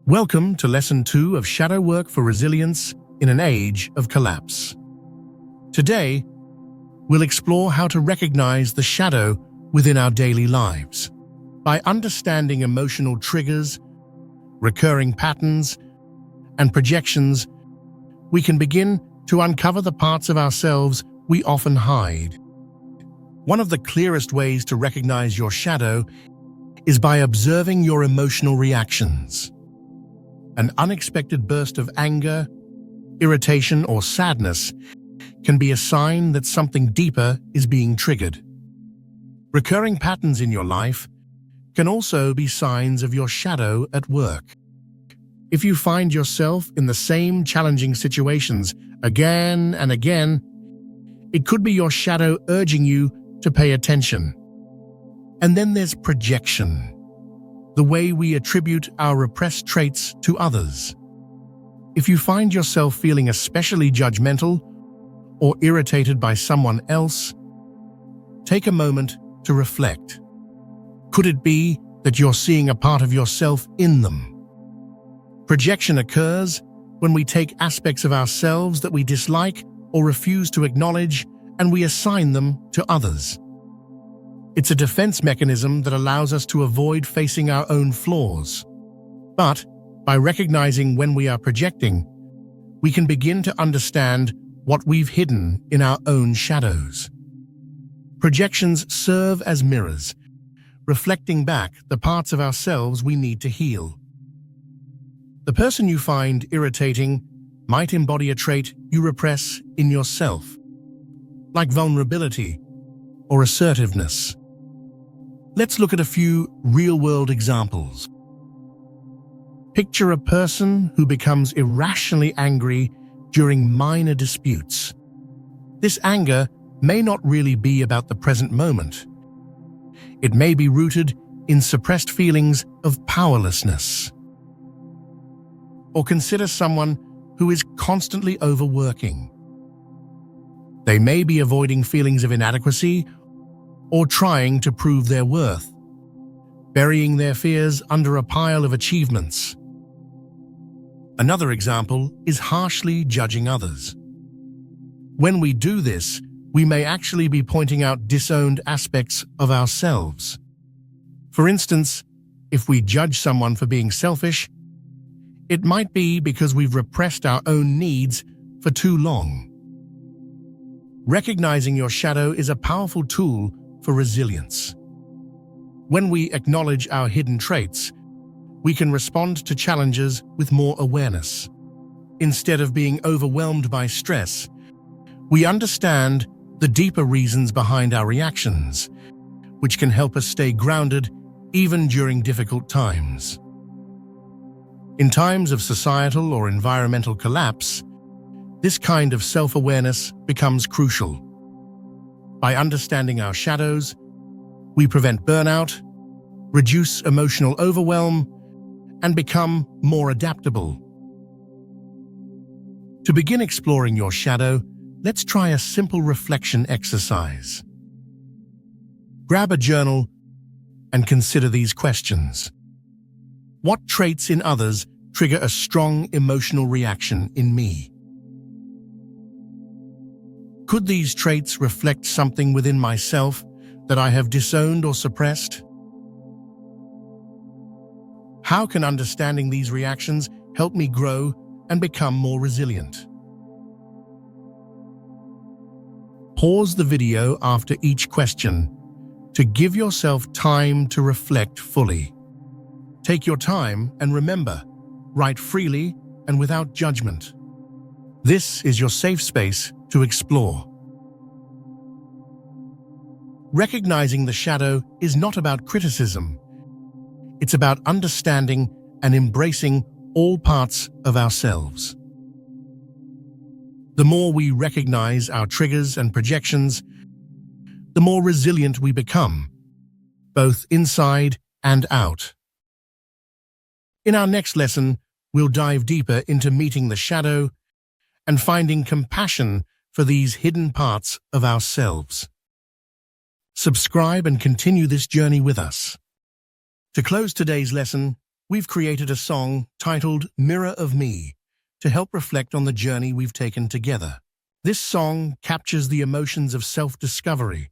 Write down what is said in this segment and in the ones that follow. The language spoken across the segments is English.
Welcome to Lesson 2 of Shadow Work for Resilience in an Age of Collapse. Today, we'll explore how to recognize the shadow within our daily lives. By understanding emotional triggers, recurring patterns, and projections, we can begin to uncover the parts of ourselves we often hide. One of the clearest ways to recognize your shadow is by observing your emotional reactions. An unexpected burst of anger, irritation, or sadness can be a sign that something deeper is being triggered. Recurring patterns in your life can also be signs of your shadow at work. If you find yourself in the same challenging situations again and again, it could be your shadow urging you to pay attention. And then there's projection, the way we attribute our repressed traits to others. If you find yourself feeling especially judgmental or irritated by someone else, take a moment to reflect. Could it be that you're seeing a part of yourself in them? Projection occurs when we take aspects of ourselves that we dislike or refuse to acknowledge and we assign them to others. It's a defense mechanism that allows us to avoid facing our own flaws. But by recognizing when we are projecting, we can begin to understand what we've hidden in our own shadows. Projections serve as mirrors, reflecting back the parts of ourselves we need to heal. The person you find irritating might embody a trait you repress in yourself, like vulnerability or assertiveness. Let's look at a few real-world examples. Picture a person who becomes irrationally angry during minor disputes. This anger may not really be about the present moment. It may be rooted in suppressed feelings of powerlessness. Or consider someone who is constantly overworking. They may be avoiding feelings of inadequacy or trying to prove their worth, burying their fears under a pile of achievements. Another example is harshly judging others. When we do this, we may actually be pointing out disowned aspects of ourselves. For instance, if we judge someone for being selfish, it might be because we've repressed our own needs for too long. Recognizing your shadow is a powerful tool for resilience. When we acknowledge our hidden traits, we can respond to challenges with more awareness. Instead of being overwhelmed by stress, we understand the deeper reasons behind our reactions, which can help us stay grounded even during difficult times. In times of societal or environmental collapse, this kind of self-awareness becomes crucial. By understanding our shadows, we prevent burnout, reduce emotional overwhelm, and become more adaptable. To begin exploring your shadow, let's try a simple reflection exercise. Grab a journal and consider these questions. What traits in others trigger a strong emotional reaction in me? Could these traits reflect something within myself that I have disowned or suppressed? How can understanding these reactions help me grow and become more resilient? Pause the video after each question to give yourself time to reflect fully. Take your time and remember, write freely and without judgment. This is your safe space to explore. Recognizing the shadow is not about criticism. It's about understanding and embracing all parts of ourselves. The more we recognize our triggers and projections, the more resilient we become, both inside and out. In our next lesson, we'll dive deeper into meeting the shadow and finding compassion for these hidden parts of ourselves. Subscribe and continue this journey with us. To close today's lesson, we've created a song titled Mirror of Me to help reflect on the journey we've taken together. This song captures the emotions of self-discovery,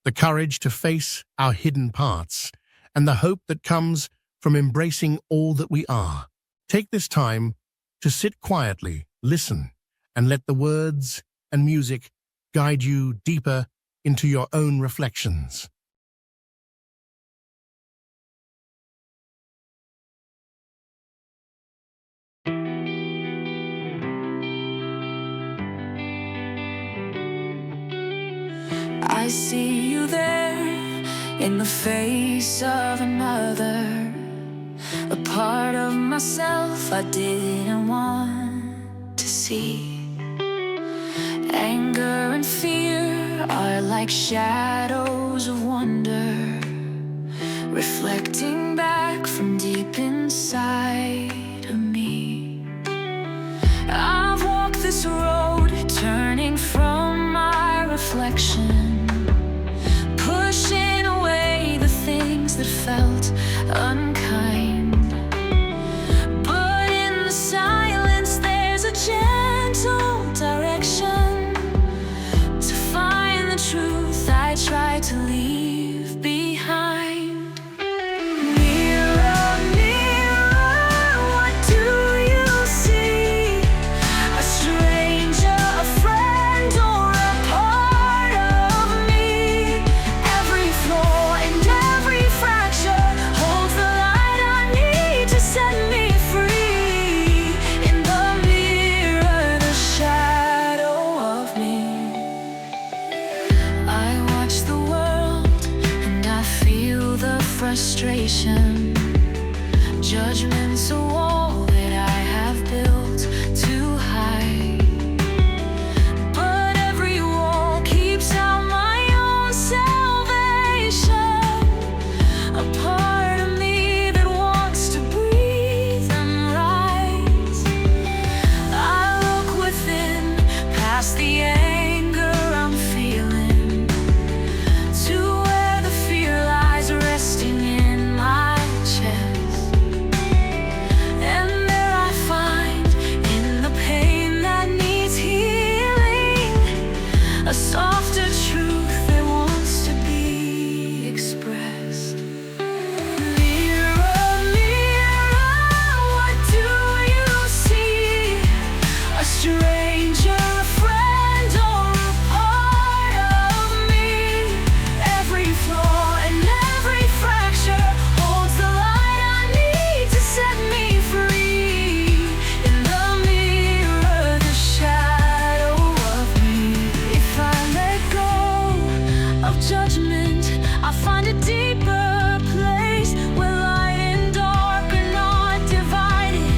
the courage to face our hidden parts, and the hope that comes from embracing all that we are. Take this time to sit quietly, listen, and let the words and music guide you deeper into your own reflections. I see you there in the face of another, a part of myself I didn't want to see. Anger and fear are like shadows of wonder, reflecting back from deep inside of me. I've walked this road, turning from my reflection, pushing away the things that felt unkind. But in the silence there's a gentle direction to find the truth I try to leave behind. Mirror, mirror, what do you see? A stranger, a friend, or a part of me? Every flaw and every fracture holds the light I need to set me free. In the mirror, the shadow of me. I watch the world and I feel the frustration. Judgment's a wall that I have built too high, but every wall keeps out my own salvation. A part of me that wants to breathe and rise. I look within, past the anger I'm feeling, to where the fear lies resting in my chest. And there I find, in the pain that needs healing, a softer truth that wants to be expressed. Mirror, mirror, what do you see? A stranger, a friend, or a part of me? Every flaw and every fracture holds the light I need to set me free. In the mirror, the shadow of me. If I let go of judgment, I find a deeper place where light and dark are not divided.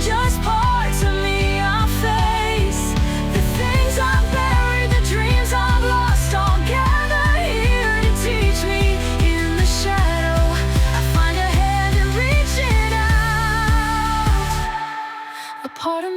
Just parts of me I face. The things I've buried, the dreams I've lost, all gather here to teach me. In the shadow, I find a hand and reach it out. A part of